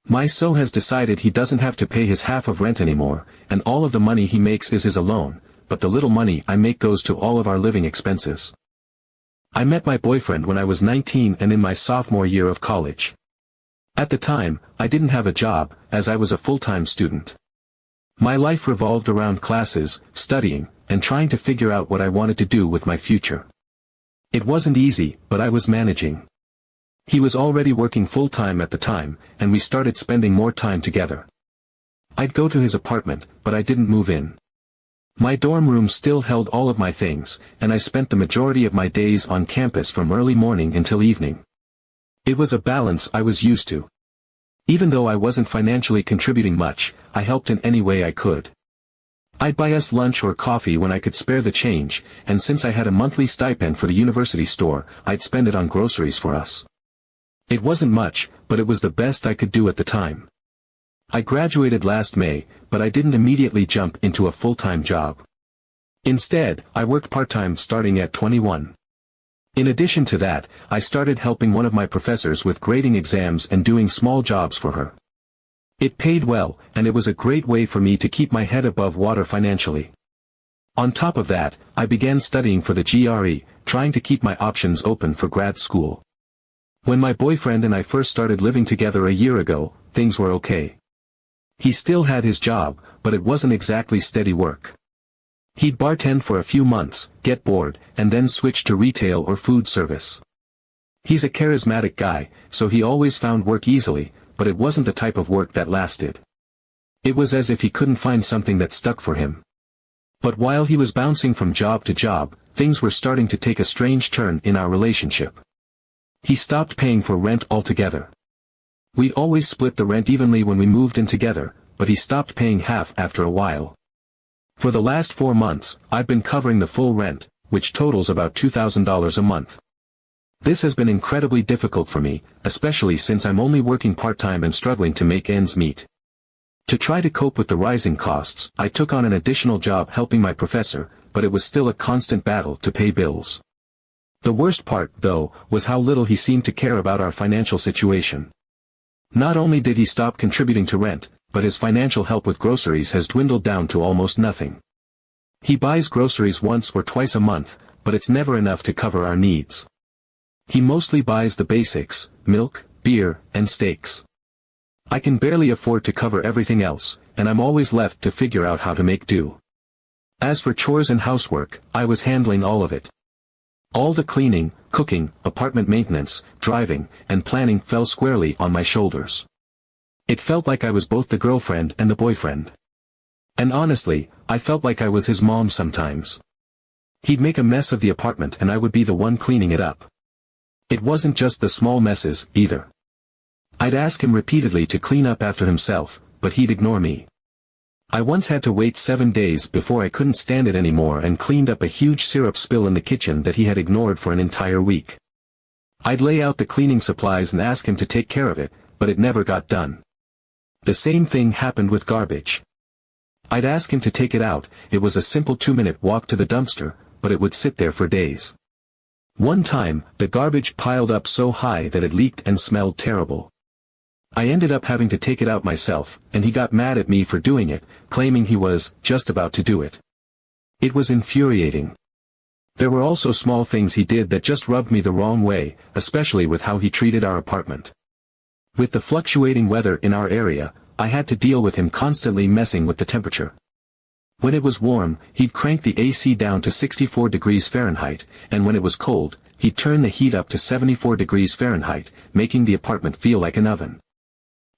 My so has decided he doesn't have to pay his half of rent anymore, and all of the money he makes is his alone, but the little money I make goes to all of our living expenses. I met my boyfriend when I was 19 and in my sophomore year of college. At the time, I didn't have a job, as I was a full-time student. My life revolved around classes, studying, and trying to figure out what I wanted to do with my future. It wasn't easy, but I was managing. He was already working full-time at the time, and we started spending more time together. I'd go to his apartment, but I didn't move in. My dorm room still held all of my things, and I spent the majority of my days on campus from early morning until evening. It was a balance I was used to. Even though I wasn't financially contributing much, I helped in any way I could. I'd buy us lunch or coffee when I could spare the change, and since I had a monthly stipend for the university store, I'd spend it on groceries for us. It wasn't much, but it was the best I could do at the time. I graduated last May, but I didn't immediately jump into a full-time job. Instead, I worked part-time starting at 21. In addition to that, I started helping one of my professors with grading exams and doing small jobs for her. It paid well, and it was a great way for me to keep my head above water financially. On top of that, I began studying for the GRE, trying to keep my options open for grad school. When my boyfriend and I first started living together a year ago, things were okay. He still had his job, but it wasn't exactly steady work. He'd bartend for a few months, get bored, and then switch to retail or food service. He's a charismatic guy, so he always found work easily, but it wasn't the type of work that lasted. It was as if he couldn't find something that stuck for him. But while he was bouncing from job to job, things were starting to take a strange turn in our relationship. He stopped paying for rent altogether. We'd always split the rent evenly when we moved in together, but he stopped paying half after a while. For the last 4 months, I've been covering the full rent, which totals about $2,000 a month. This has been incredibly difficult for me, especially since I'm only working part-time and struggling to make ends meet. To try to cope with the rising costs, I took on an additional job helping my professor, but it was still a constant battle to pay bills. The worst part, though, was how little he seemed to care about our financial situation. Not only did he stop contributing to rent, but his financial help with groceries has dwindled down to almost nothing. He buys groceries once or twice a month, but it's never enough to cover our needs. He mostly buys the basics, milk, beer, and steaks. I can barely afford to cover everything else, and I'm always left to figure out how to make do. As for chores and housework, I was handling all of it. All the cleaning, cooking, apartment maintenance, driving, and planning fell squarely on my shoulders. It felt like I was both the girlfriend and the boyfriend. And honestly, I felt like I was his mom sometimes. He'd make a mess of the apartment and I would be the one cleaning it up. It wasn't just the small messes, either. I'd ask him repeatedly to clean up after himself, but he'd ignore me. I once had to wait 7 days before I couldn't stand it anymore and cleaned up a huge syrup spill in the kitchen that he had ignored for an entire week. I'd lay out the cleaning supplies and ask him to take care of it, but it never got done. The same thing happened with garbage. I'd ask him to take it out, it was a simple 2-minute walk to the dumpster, but it would sit there for days. One time, the garbage piled up so high that it leaked and smelled terrible. I ended up having to take it out myself, and he got mad at me for doing it, claiming he was just about to do it. It was infuriating. There were also small things he did that just rubbed me the wrong way, especially with how he treated our apartment. With the fluctuating weather in our area, I had to deal with him constantly messing with the temperature. When it was warm, he'd crank the AC down to 64 degrees Fahrenheit, and when it was cold, he'd turn the heat up to 74 degrees Fahrenheit, making the apartment feel like an oven.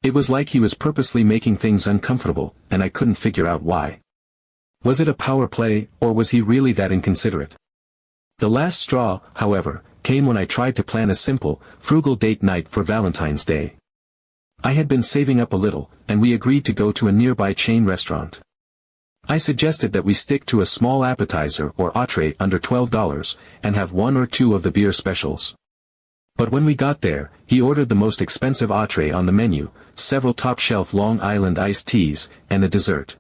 It was like he was purposely making things uncomfortable, and I couldn't figure out why. Was it a power play, or was he really that inconsiderate? The last straw, however, came when I tried to plan a simple, frugal date night for Valentine's Day. I had been saving up a little, and we agreed to go to a nearby chain restaurant. I suggested that we stick to a small appetizer or entree under $12, and have 1 or 2 of the beer specials. But when we got there, he ordered the most expensive entree on the menu, several top-shelf Long Island iced teas, and a dessert.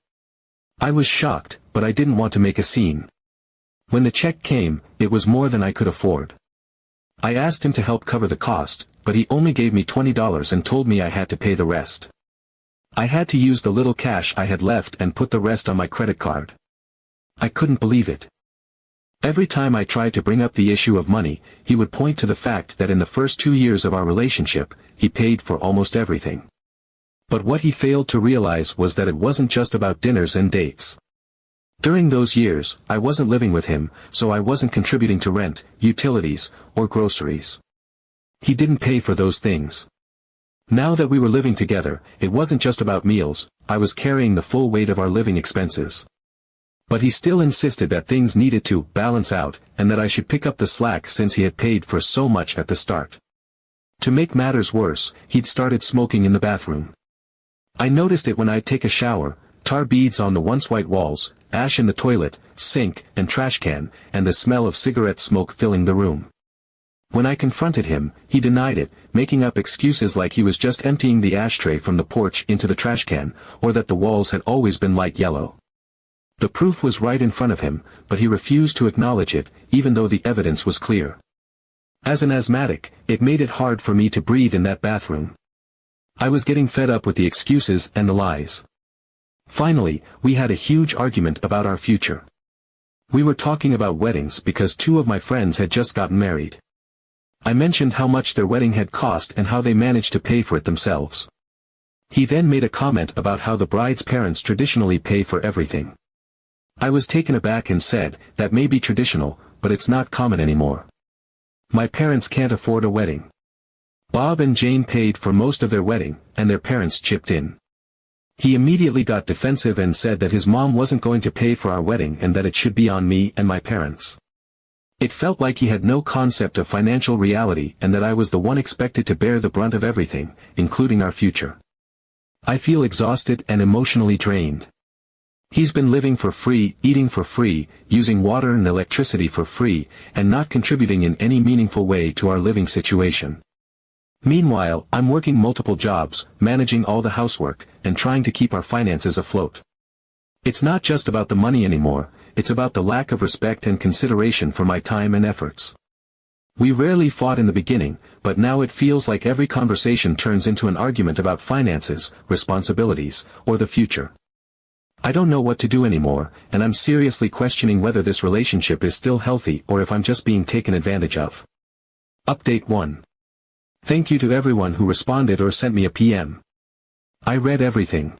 I was shocked, but I didn't want to make a scene. When the check came, it was more than I could afford. I asked him to help cover the cost, but he only gave me $20 and told me I had to pay the rest. I had to use the little cash I had left and put the rest on my credit card. I couldn't believe it. Every time I tried to bring up the issue of money, he would point to the fact that in the first 2 years of our relationship, he paid for almost everything. But what he failed to realize was that it wasn't just about dinners and dates. During those years, I wasn't living with him, so I wasn't contributing to rent, utilities, or groceries. He didn't pay for those things. Now that we were living together, it wasn't just about meals, I was carrying the full weight of our living expenses. But he still insisted that things needed to balance out, and that I should pick up the slack since he had paid for so much at the start. To make matters worse, he'd started smoking in the bathroom. I noticed it when I'd take a shower, tar beads on the once white walls, ash in the toilet, sink, and trash can, and the smell of cigarette smoke filling the room. When I confronted him, he denied it, making up excuses like he was just emptying the ashtray from the porch into the trash can, or that the walls had always been light yellow. The proof was right in front of him, but he refused to acknowledge it, even though the evidence was clear. As an asthmatic, it made it hard for me to breathe in that bathroom. I was getting fed up with the excuses and the lies. Finally, we had a huge argument about our future. We were talking about weddings because 2 of my friends had just gotten married. I mentioned how much their wedding had cost and how they managed to pay for it themselves. He then made a comment about how the bride's parents traditionally pay for everything. I was taken aback and said, that may be traditional, but it's not common anymore. My parents can't afford a wedding. Bob and Jane paid for most of their wedding, and their parents chipped in. He immediately got defensive and said that his mom wasn't going to pay for our wedding and that it should be on me and my parents. It felt like he had no concept of financial reality and that I was the one expected to bear the brunt of everything, including our future. I feel exhausted and emotionally drained. He's been living for free, eating for free, using water and electricity for free, and not contributing in any meaningful way to our living situation. Meanwhile, I'm working multiple jobs, managing all the housework, and trying to keep our finances afloat. It's not just about the money anymore, it's about the lack of respect and consideration for my time and efforts. We rarely fought in the beginning, but now it feels like every conversation turns into an argument about finances, responsibilities, or the future. I don't know what to do anymore, and I'm seriously questioning whether this relationship is still healthy or if I'm just being taken advantage of. Update 1. Thank you to everyone who responded or sent me a PM. I read everything.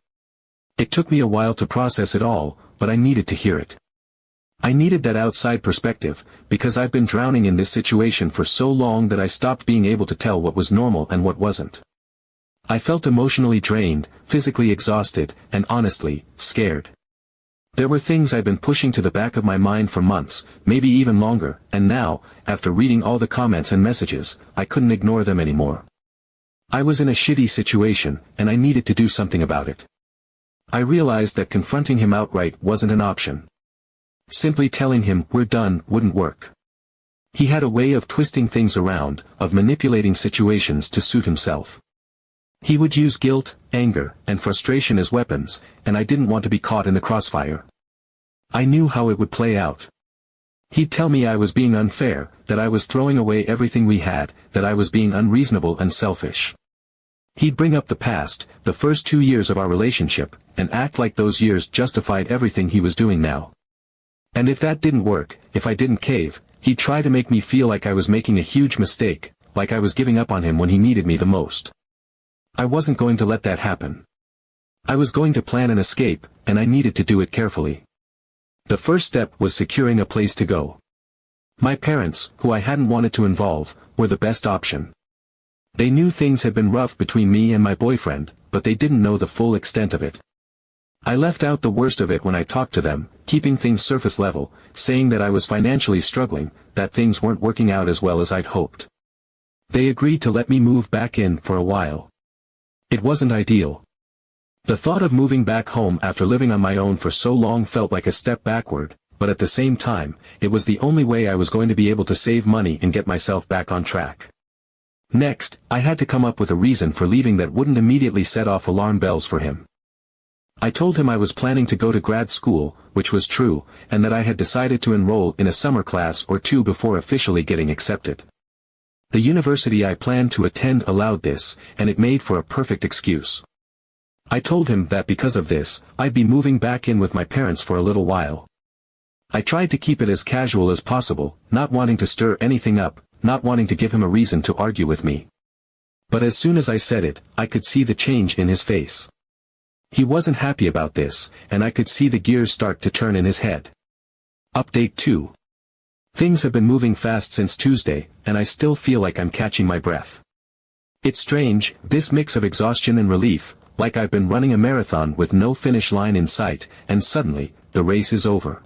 It took me a while to process it all, but I needed to hear it. I needed that outside perspective, because I've been drowning in this situation for so long that I stopped being able to tell what was normal and what wasn't. I felt emotionally drained, physically exhausted, and honestly, scared. There were things I'd been pushing to the back of my mind for months, maybe even longer, and now, after reading all the comments and messages, I couldn't ignore them anymore. I was in a shitty situation, and I needed to do something about it. I realized that confronting him outright wasn't an option. Simply telling him we're done wouldn't work. He had a way of twisting things around, of manipulating situations to suit himself. He would use guilt, anger, and frustration as weapons, and I didn't want to be caught in the crossfire. I knew how it would play out. He'd tell me I was being unfair, that I was throwing away everything we had, that I was being unreasonable and selfish. He'd bring up the past, the first 2 years of our relationship, and act like those years justified everything he was doing now. And if that didn't work, if I didn't cave, he'd try to make me feel like I was making a huge mistake, like I was giving up on him when he needed me the most. I wasn't going to let that happen. I was going to plan an escape, and I needed to do it carefully. The first step was securing a place to go. My parents, who I hadn't wanted to involve, were the best option. They knew things had been rough between me and my boyfriend, but they didn't know the full extent of it. I left out the worst of it when I talked to them, keeping things surface level, saying that I was financially struggling, that things weren't working out as well as I'd hoped. They agreed to let me move back in for a while. It wasn't ideal. The thought of moving back home after living on my own for so long felt like a step backward, but at the same time, it was the only way I was going to be able to save money and get myself back on track. Next, I had to come up with a reason for leaving that wouldn't immediately set off alarm bells for him. I told him I was planning to go to grad school, which was true, and that I had decided to enroll in a summer class or 2 before officially getting accepted. The university I planned to attend allowed this, and it made for a perfect excuse. I told him that because of this, I'd be moving back in with my parents for a little while. I tried to keep it as casual as possible, not wanting to stir anything up, not wanting to give him a reason to argue with me. But as soon as I said it, I could see the change in his face. He wasn't happy about this, and I could see the gears start to turn in his head. Update 2. Things have been moving fast since Tuesday, and I still feel like I'm catching my breath. It's strange, this mix of exhaustion and relief, like I've been running a marathon with no finish line in sight, and suddenly, the race is over.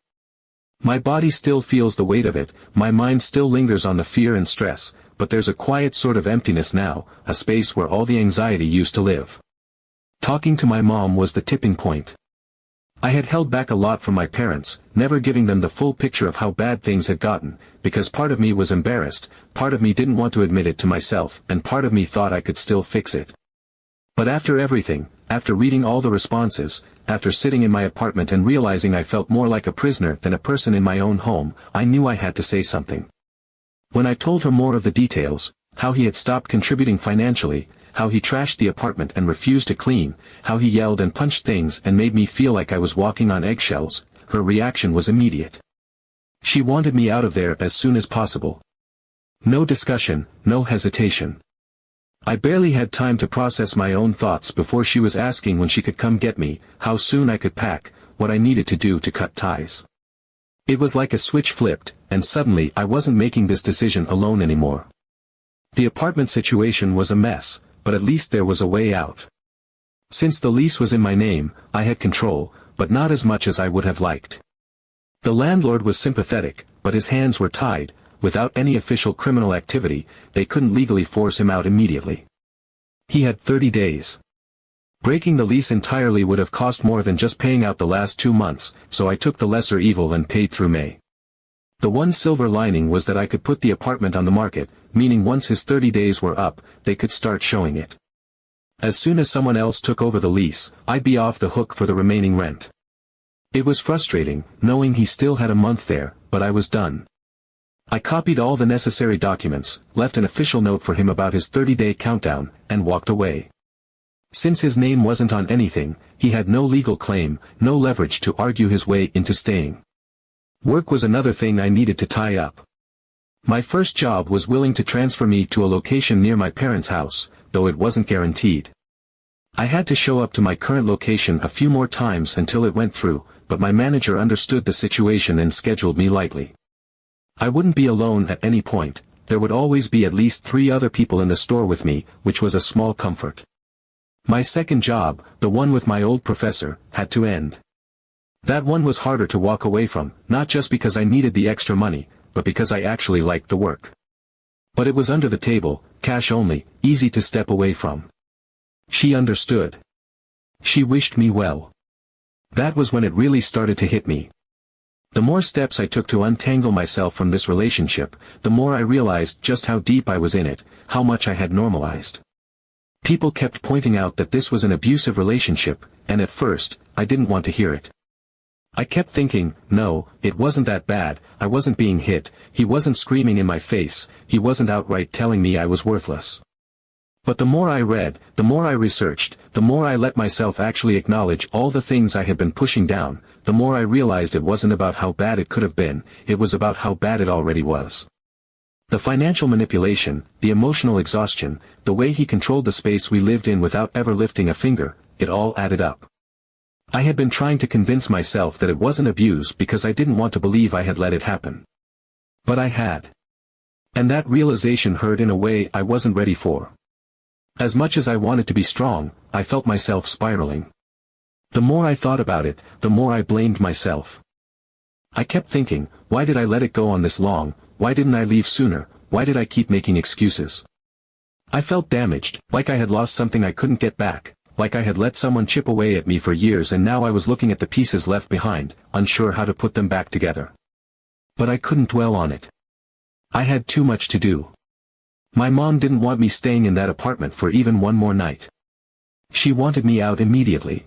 My body still feels the weight of it, my mind still lingers on the fear and stress, but there's a quiet sort of emptiness now, a space where all the anxiety used to live. Talking to my mom was the tipping point. I had held back a lot from my parents, never giving them the full picture of how bad things had gotten, because part of me was embarrassed, part of me didn't want to admit it to myself, and part of me thought I could still fix it. But after everything, after reading all the responses, after sitting in my apartment and realizing I felt more like a prisoner than a person in my own home, I knew I had to say something. When I told her more of the details, how he had stopped contributing financially, how he trashed the apartment and refused to clean, how he yelled and punched things and made me feel like I was walking on eggshells, her reaction was immediate. She wanted me out of there as soon as possible. No discussion, no hesitation. I barely had time to process my own thoughts before she was asking when she could come get me, how soon I could pack, what I needed to do to cut ties. It was like a switch flipped, and suddenly I wasn't making this decision alone anymore. The apartment situation was a mess, but at least there was a way out. Since the lease was in my name, I had control, but not as much as I would have liked. The landlord was sympathetic, but his hands were tied. Without any official criminal activity, they couldn't legally force him out immediately. He had 30 days. Breaking the lease entirely would have cost more than just paying out the last 2 months, so I took the lesser evil and paid through May. The one silver lining was that I could put the apartment on the market, meaning once his 30 days were up, they could start showing it. As soon as someone else took over the lease, I'd be off the hook for the remaining rent. It was frustrating, knowing he still had a month there, but I was done. I copied all the necessary documents, left an official note for him about his 30-day countdown, and walked away. Since his name wasn't on anything, he had no legal claim, no leverage to argue his way into staying. Work was another thing I needed to tie up. My first job was willing to transfer me to a location near my parents' house, though it wasn't guaranteed. I had to show up to my current location a few more times until it went through, but my manager understood the situation and scheduled me lightly. I wouldn't be alone at any point, there would always be at least 3 other people in the store with me, which was a small comfort. My second job, the one with my old professor, had to end. That one was harder to walk away from, not just because I needed the extra money, but because I actually liked the work. But it was under the table, cash only, easy to step away from. She understood. She wished me well. That was when it really started to hit me. The more steps I took to untangle myself from this relationship, the more I realized just how deep I was in it, how much I had normalized. People kept pointing out that this was an abusive relationship, and at first, I didn't want to hear it. I kept thinking, no, it wasn't that bad, I wasn't being hit, he wasn't screaming in my face, he wasn't outright telling me I was worthless. But the more I read, the more I researched, the more I let myself actually acknowledge all the things I had been pushing down, the more I realized it wasn't about how bad it could have been, it was about how bad it already was. The financial manipulation, the emotional exhaustion, the way he controlled the space we lived in without ever lifting a finger, it all added up. I had been trying to convince myself that it wasn't abuse because I didn't want to believe I had let it happen. But I had. And that realization hurt in a way I wasn't ready for. As much as I wanted to be strong, I felt myself spiraling. The more I thought about it, the more I blamed myself. I kept thinking, why did I let it go on this long, why didn't I leave sooner, why did I keep making excuses? I felt damaged, like I had lost something I couldn't get back, like I had let someone chip away at me for years and now I was looking at the pieces left behind, unsure how to put them back together. But I couldn't dwell on it. I had too much to do. My mom didn't want me staying in that apartment for even one more night. She wanted me out immediately.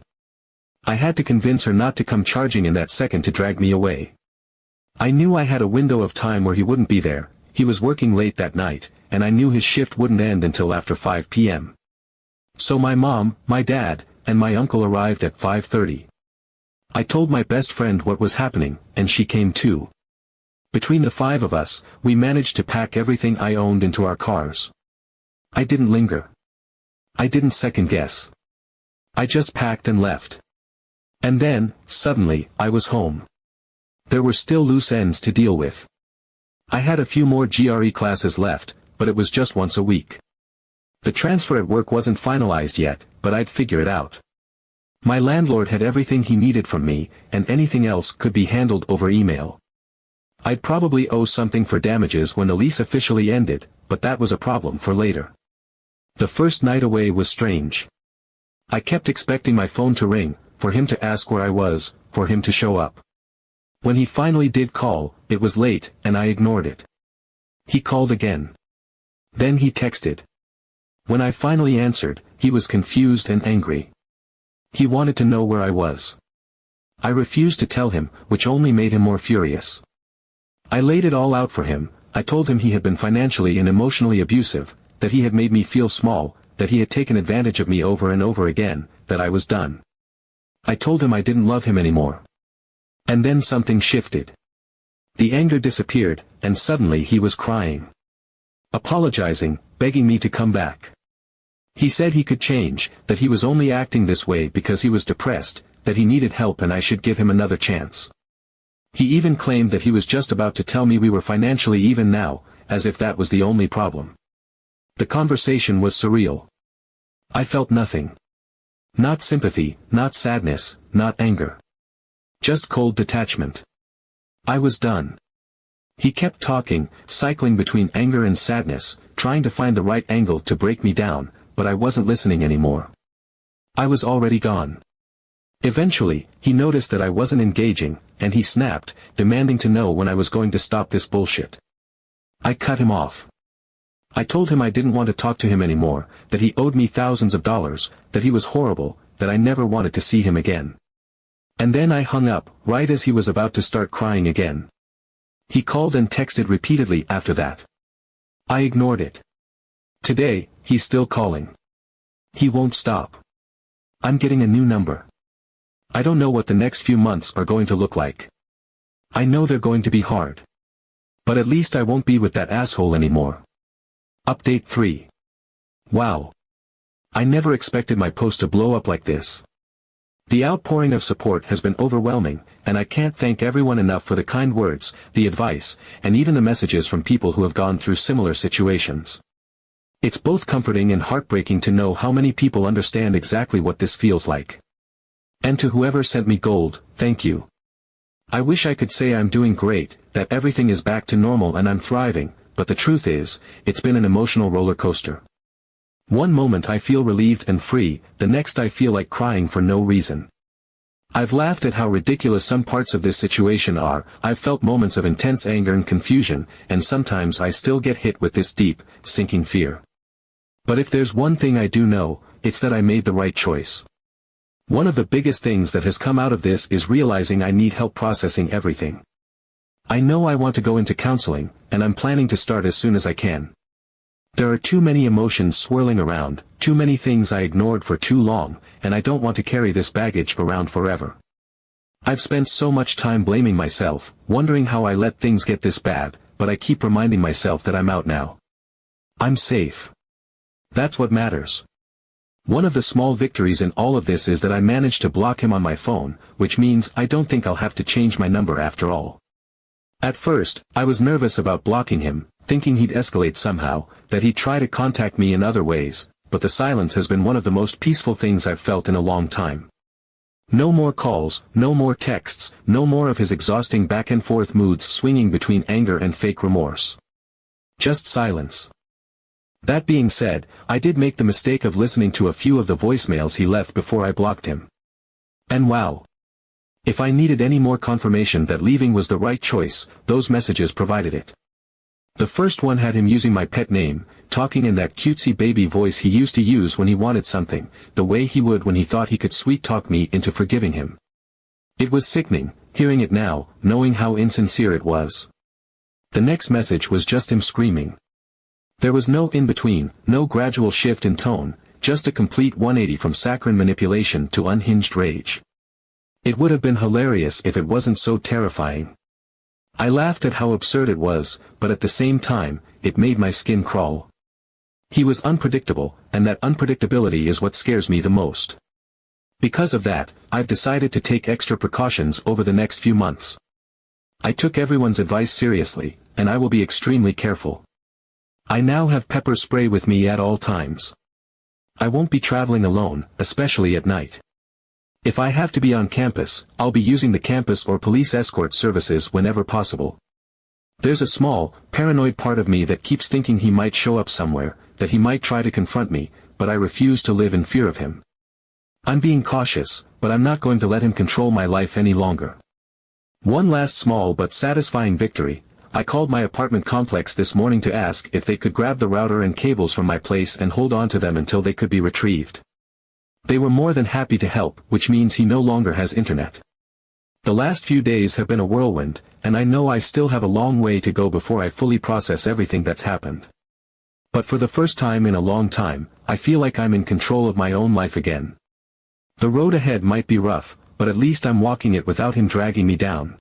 I had to convince her not to come charging in that second to drag me away. I knew I had a window of time where he wouldn't be there, he was working late that night, and I knew his shift wouldn't end until after 5 p.m. So my mom, my dad, and my uncle arrived at 5:30. I told my best friend what was happening, and she came too. Between the five of us, we managed to pack everything I owned into our cars. I didn't linger. I didn't second guess. I just packed and left. And then, suddenly, I was home. There were still loose ends to deal with. I had a few more GRE classes left, but it was just once a week. The transfer at work wasn't finalized yet, but I'd figure it out. My landlord had everything he needed from me, and anything else could be handled over email. I'd probably owe something for damages when the lease officially ended, but that was a problem for later. The first night away was strange. I kept expecting my phone to ring, for him to ask where I was, for him to show up. When he finally did call, it was late, and I ignored it. He called again. Then he texted. When I finally answered, he was confused and angry. He wanted to know where I was. I refused to tell him, which only made him more furious. I laid it all out for him. I told him he had been financially and emotionally abusive, that he had made me feel small, that he had taken advantage of me over and over again, that I was done. I told him I didn't love him anymore. And then something shifted. The anger disappeared, and suddenly he was crying. Apologizing, begging me to come back. He said he could change, that he was only acting this way because he was depressed, that he needed help and I should give him another chance. He even claimed that he was just about to tell me we were financially even now, as if that was the only problem. The conversation was surreal. I felt nothing. Not sympathy, not sadness, not anger. Just cold detachment. I was done. He kept talking, cycling between anger and sadness, trying to find the right angle to break me down, but I wasn't listening anymore. I was already gone. Eventually, he noticed that I wasn't engaging, and he snapped, demanding to know when I was going to stop this bullshit. I cut him off. I told him I didn't want to talk to him anymore, that he owed me thousands of dollars, that he was horrible, that I never wanted to see him again. And then I hung up, right as he was about to start crying again. He called and texted repeatedly after that. I ignored it. Today, he's still calling. He won't stop. I'm getting a new number. I don't know what the next few months are going to look like. I know they're going to be hard. But at least I won't be with that asshole anymore. Update 3. Wow. I never expected my post to blow up like this. The outpouring of support has been overwhelming, and I can't thank everyone enough for the kind words, the advice, and even the messages from people who have gone through similar situations. It's both comforting and heartbreaking to know how many people understand exactly what this feels like. And to whoever sent me gold, thank you. I wish I could say I'm doing great, that everything is back to normal and I'm thriving, but the truth is, it's been an emotional roller coaster. One moment I feel relieved and free, the next I feel like crying for no reason. I've laughed at how ridiculous some parts of this situation are, I've felt moments of intense anger and confusion, and sometimes I still get hit with this deep, sinking fear. But if there's one thing I do know, it's that I made the right choice. One of the biggest things that has come out of this is realizing I need help processing everything. I know I want to go into counseling, and I'm planning to start as soon as I can. There are too many emotions swirling around, too many things I ignored for too long, and I don't want to carry this baggage around forever. I've spent so much time blaming myself, wondering how I let things get this bad, but I keep reminding myself that I'm out now. I'm safe. That's what matters. One of the small victories in all of this is that I managed to block him on my phone, which means I don't think I'll have to change my number after all. At first, I was nervous about blocking him, thinking he'd escalate somehow, that he'd try to contact me in other ways, but the silence has been one of the most peaceful things I've felt in a long time. No more calls, no more texts, no more of his exhausting back and forth moods swinging between anger and fake remorse. Just silence. That being said, I did make the mistake of listening to a few of the voicemails he left before I blocked him. And wow. If I needed any more confirmation that leaving was the right choice, those messages provided it. The first one had him using my pet name, talking in that cutesy baby voice he used to use when he wanted something, the way he would when he thought he could sweet-talk me into forgiving him. It was sickening, hearing it now, knowing how insincere it was. The next message was just him screaming. There was no in-between, no gradual shift in tone, just a complete 180 from saccharine manipulation to unhinged rage. It would have been hilarious if it wasn't so terrifying. I laughed at how absurd it was, but at the same time, it made my skin crawl. He was unpredictable, and that unpredictability is what scares me the most. Because of that, I've decided to take extra precautions over the next few months. I took everyone's advice seriously, and I will be extremely careful. I now have pepper spray with me at all times. I won't be traveling alone, especially at night. If I have to be on campus, I'll be using the campus or police escort services whenever possible. There's a small, paranoid part of me that keeps thinking he might show up somewhere, that he might try to confront me, but I refuse to live in fear of him. I'm being cautious, but I'm not going to let him control my life any longer. One last small but satisfying victory. I called my apartment complex this morning to ask if they could grab the router and cables from my place and hold on to them until they could be retrieved. They were more than happy to help, which means he no longer has internet. The last few days have been a whirlwind, and I know I still have a long way to go before I fully process everything that's happened. But for the first time in a long time, I feel like I'm in control of my own life again. The road ahead might be rough, but at least I'm walking it without him dragging me down.